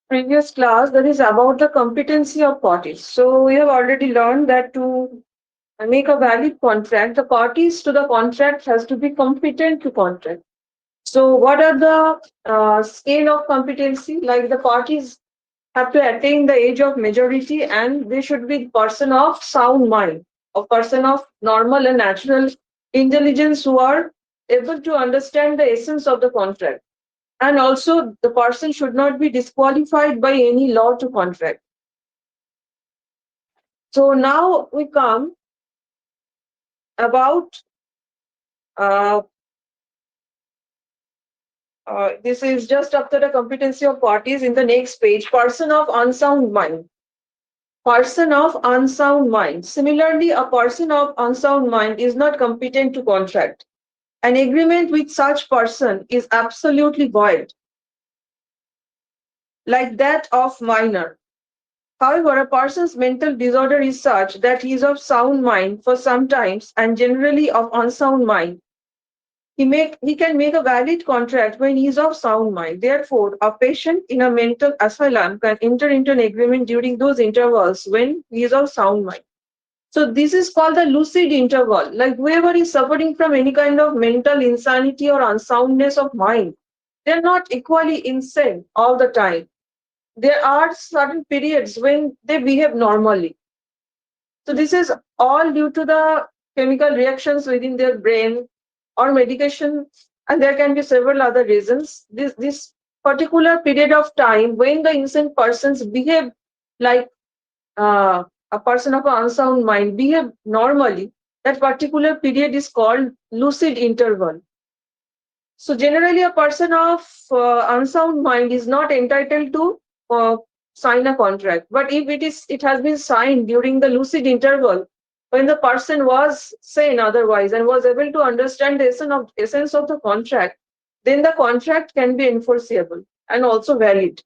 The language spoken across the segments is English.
previous class, that is about the competency of parties. So we have already learned that to make a valid contract, the parties to the contract has to be competent to contract. So what are the scale of competency? Like the parties have to attain the age of majority and they should be person of sound mind, a person of normal and natural intelligence who are able to understand the essence of the contract. And also the person should not be disqualified by any law to contract. So now we come about uh, this is just after the competency of parties in the next page, person of unsound mind. Person of unsound mind. Similarly, a person of unsound mind is not competent to contract. An agreement with such person is absolutely void, like that of minor. However, a person's mental disorder is such that he is of sound mind for some times and generally of unsound mind. He can make a valid contract when he is of sound mind. Therefore, a patient in a mental asylum can enter into an agreement during those intervals when he is of sound mind. So this is called the lucid interval. Like whoever is suffering from any kind of mental insanity or unsoundness of mind, they're not equally insane all the time. There are certain periods when they behave normally. So this is all due to the chemical reactions within their brain or medication, and there can be several other reasons. This particular period of time when the insane persons behave like a person of an unsound mind, behave normally, that particular period is called lucid interval. So generally, a person of unsound mind is not entitled to sign a contract. But if it has been signed during the lucid interval, when the person was sane otherwise and was able to understand the essence of the contract, then the contract can be enforceable and also valid.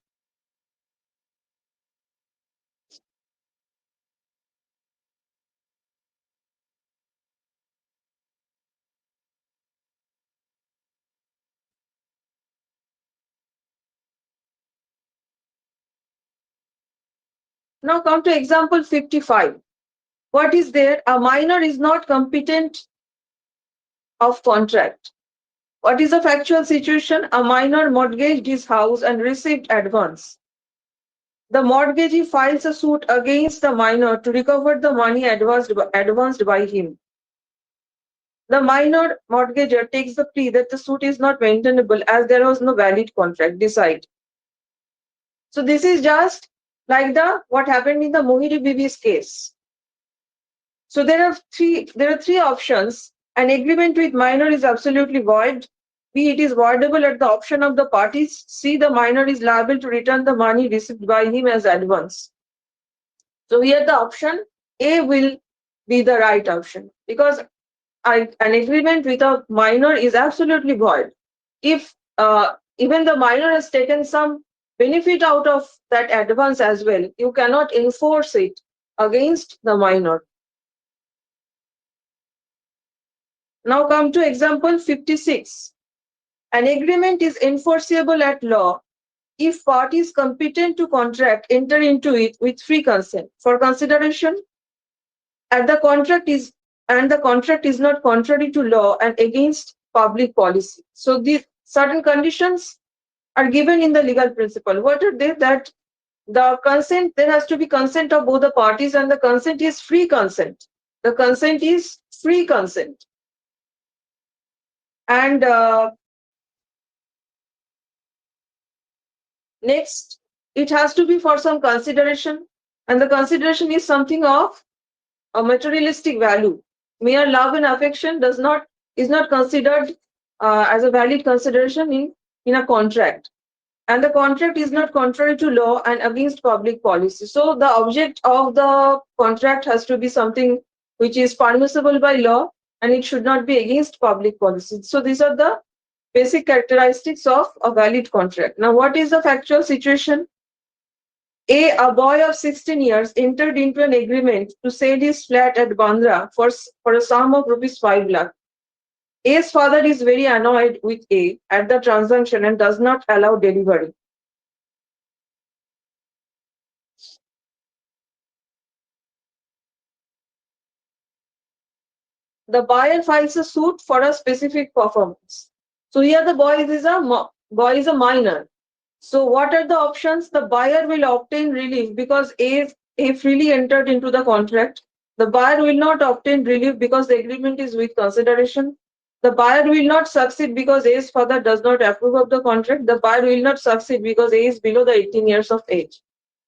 Now come to example 55. What is there? A minor is not competent of contract. What is the factual situation? A minor mortgaged his house and received advance. The mortgagee files a suit against the minor to recover the money advanced by him. The minor mortgager takes the plea that the suit is not maintainable as there was no valid contract. Decide. So this is just like the what happened in the Mohiri Bibi's case. So there are three options. An agreement with minor is absolutely void. B, it is voidable at the option of the parties. C, the minor is liable to return the money received by him as advance. So here the option A will be the right option because an agreement with a minor is absolutely void. If even the minor has taken some benefit out of that advance as well, you cannot enforce it against the minor. Now come to example 56. An agreement is enforceable at law if parties competent to contract enter into it with free consent for consideration and the contract is not contrary to law and against public policy. So these certain conditions are given in the legal principle. What are they? That the consent, there has to be consent of both the parties and the consent is free consent. The consent is free consent. And next, it has to be for some consideration, and the consideration is something of a materialistic value. Mere love and affection is not considered as a valid consideration in a contract, and the contract is not contrary to law and against public policy. So the object of the contract has to be something which is permissible by law, and it should not be against public policy. So these are the basic characteristics of a valid contract. Now, what is the factual situation? A boy of 16 years entered into an agreement to sell his flat at Bandra for a sum of rupees 5 lakh. A's father is very annoyed with A at the transaction and does not allow delivery. the buyer files a suit for a specific performance. So here the boy is a minor. So what are the options? The buyer will obtain relief because A freely entered into the contract. The buyer will not obtain relief because the agreement is with consideration. The buyer will not succeed because A's father does not approve of the contract. The buyer will not succeed because A is below the 18 years of age.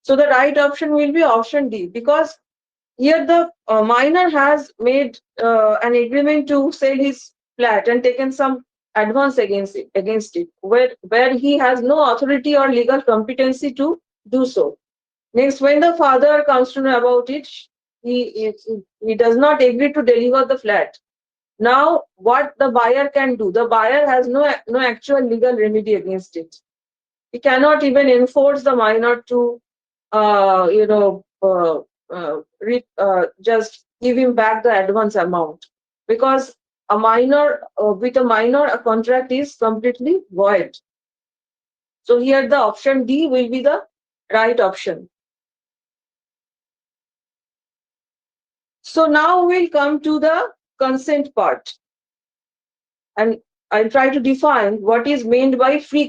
So the right option will be option D, because here the minor has made an agreement to sell his flat and taken some advance against it, where he has no authority or legal competency to do so. Next, when the father comes to know about it, he does not agree to deliver the flat. Now, what the buyer can do? The buyer has no actual legal remedy against it. He cannot even enforce the minor to uh, you know, uh, just give him back the advance amount, because with a minor, a contract is completely void. So here the option D will be the right option. So now we'll come to the consent part, and I'll try to define what is meant by free